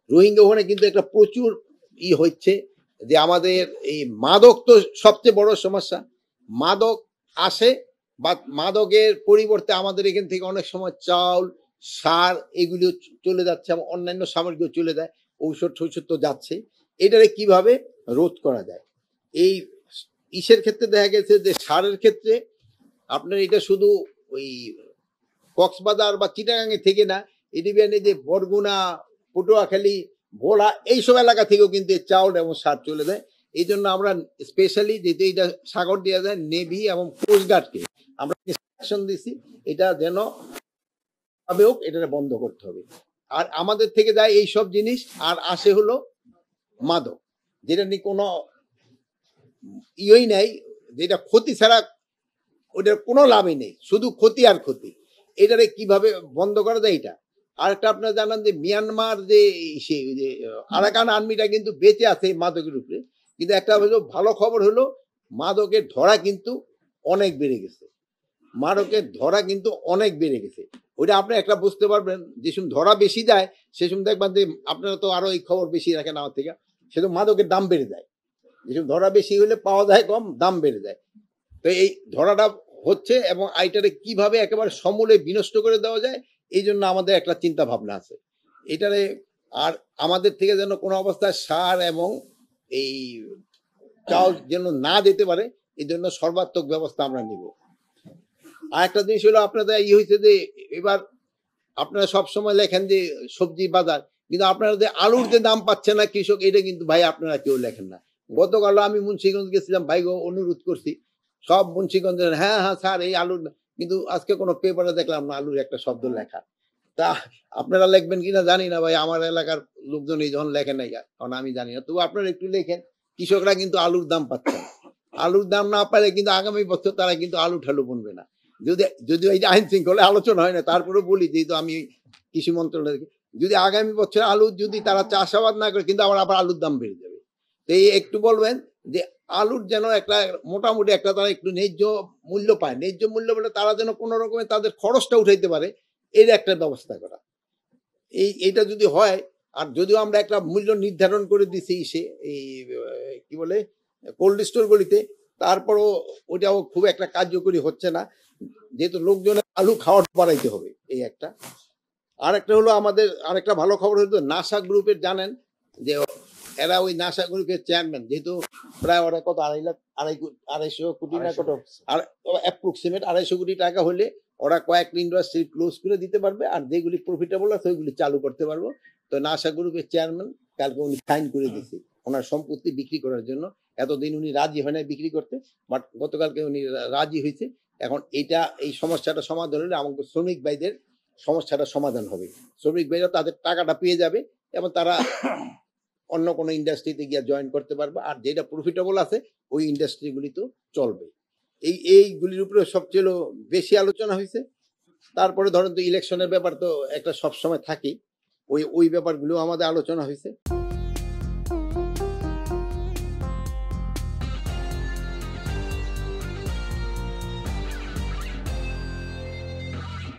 রোহিঙ্গা ওখানে কিন্তু একটা প্রচুর হচ্ছে যে আমাদের এই মাদক তো সবচেয়ে বড় সমস্যা। মাদক আসে বা মাদকের পরিবর্তে আমাদের এখান থেকে অনেক সময় চাউল, সার এগুলিও চলে যাচ্ছে এবং অন্যান্য সামগ্রীও চলে যায়। ঔষধ-টৌষধ তো যাচ্ছেই। এটারে কিভাবে রোধ করা যায়? এই ইসের ক্ষেত্রে দেখা গেছে যে সারের ক্ষেত্রে আপনার এটা শুধু ওই কক্সবাজার বা চিটাগাঙে থেকে না, এদিকে যে বরগুনা, পটুয়াখালী, ভোলা এইসব এলাকা থেকেও কিন্তু এই চাউল এবং সার চলে যায়। এই জন্য আমরা স্পেশালি যেতে এটা সাগর দেওয়া যায় নেভি এবং কোস্টগার্ডকে আমরা ইনস্ট্রাকশন দিছি এটা যেন হোক এটা বন্ধ করতে হবে। আর আমাদের থেকে যায় এইসব জিনিস আর আসে হলো মাদক, যেটা নিয়ে কোনো নাই, যেটা ক্ষতি ছাড়া ওটার কোনো লাভই নেই, শুধু ক্ষতি আর ক্ষতি। এটারে কিভাবে বন্ধ করা যায় এটা। আরেকটা আপনারা জানান যে মিয়ানমার যে যে আরাকান আর্মিটা কিন্তু বেঁচে আছে মাদকের উপরে, কিন্তু একটা হলো ভালো খবর হলো মাদকের ধরা কিন্তু অনেক বেড়ে গেছে। মাদকের ধরা কিন্তু অনেক বেড়ে গেছে। ওইটা আপনি একটা বুঝতে পারবেন যে সময় ধরা বেশি যায় সে সময় দেখবেন যে আপনারা তো আরো এই খবর বেশি রাখেন আমার থেকে, সেরকম মাদকের দাম বেড়ে যায়। যেসব ধরা বেশি হলে পাওয়া যায় কম, দাম বেড়ে যায়। তো এই ধরাটা হচ্ছে এবং আইটারে কিভাবে একেবারে সমূলে বিনষ্ট করে দেওয়া যায় এই জন্য আমাদের একটা চিন্তা ভাবনা আছে এটারে। আর আমাদের থেকে যেন কোনো অবস্থায় সার এবং এই চাল যেন না যেতে পারে এই জন্য সর্বাত্মক ব্যবস্থা আমরা নিব। আর একটা জিনিস হলো আপনাদের হয়েছে যে এবার আপনারা সবসময় লেখেন যে সবজি বাজার, কিন্তু আপনারা যে আলুর যে দাম পাচ্ছে না কৃষক, এটা কিন্তু ভাই আপনারা কেউ লেখেন না। গতকাল আমি মুন্সিগঞ্জ গেছিলাম, ভাই অনুরোধ করছি সব মুন্সিগঞ্জের, হ্যাঁ হ্যাঁ স্যার এই আলুর, কিন্তু আজকে কোনো পেপারে দেখলাম না আলুর একটা শব্দ লেখা। তা আপনারা লিখবেন কিনা জানি না ভাই, আমার এলাকার লোকজন এই যখন লেখে নাই, কারণ আমি জানি না, তবু আপনারা একটু লেখেন। কৃষকরা কিন্তু আলুর দাম পাচ্ছে না। আলুর দাম না পাইলে কিন্তু আগামী বছর তারা কিন্তু আলু ঠালু বুনবে না। যদি যদি এই যে আইন শৃঙ্খলা আলোচনা হয় না, তারপরে বলি যেহেতু আমি কৃষি মন্ত্রণালয়, যদি আগামী বছর আলু যদি তারা চাষাবাদ না করে কিন্তু আবার আলুর দাম বেড়ে যাবে। তো এই একটু বলবেন যে আলুর যেন একটা মোটামুটি একটা তারা একটু ন্যায্য মূল্য পায়, ন্যায্য মূল্য বলে তারা যেন কোনো রকমের তাদের খরচটা উঠাইতে পারে, এর একটা ব্যবস্থা করা। এইটা যদি হয়, আর যদিও আমরা একটা মূল্য নির্ধারণ করে দিছি সে এই কি বলে কোল্ড স্টোর গুলিতে, তারপরও ওটাও খুব একটা কার্যকরী হচ্ছে না, যেহেতু লোকজনের আলু খাওয়ার বাড়াইতে হবে এই একটা। আরেকটা হলো আমাদের আরেকটা ভালো খবর হলো নাসা গ্রুপের, জানেন যে এরা ওই নাসা গ্রুপের চেয়ারম্যান, যেহেতু প্রায় ওরা কত 2.5 কোটি না কত, আর অ্যাপ্রক্সিমেট 250 কোটি টাকা হলে ওরা কয়েকটা ইন্ডাস্ট্রি ক্লোজ করে দিতে পারবে, আর যেগুলি প্রফিটেবল আছে ওইগুলি চালু করতে পারবো। তো নাসা গ্রুপের চেয়ারম্যান কালকে উনি সাইন করে দিয়েছে ওনার সম্পত্তি বিক্রি করার জন্য। এতদিন উনি রাজি হয় না বিক্রি করতে, বাট গতকালকে উনি রাজি হয়েছে। এখন এইটা এই সমস্যাটা সমাধান হলে আমাদের শ্রমিক ভাইদের সমস্যাটা সমাধান হবে। শ্রমিক ভাইরা তাদের টাকাটা পেয়ে যাবে এবং তারা অন্য কোনো ইন্ডাস্ট্রিতে গিয়ে জয়েন করতে পারবে, আর যেটা প্রফিটেবল আছে ওই ইন্ডাস্ট্রিগুলি তো চলবে। এইগুলির উপরে সবচেয়ে বেশি আলোচনা হয়েছে। তারপরে ধরেন তো ইলেকশনের ব্যাপার তো একটা সবসময় থাকেই, ওই ব্যাপারগুলো আমাদের আলোচনা হয়েছে।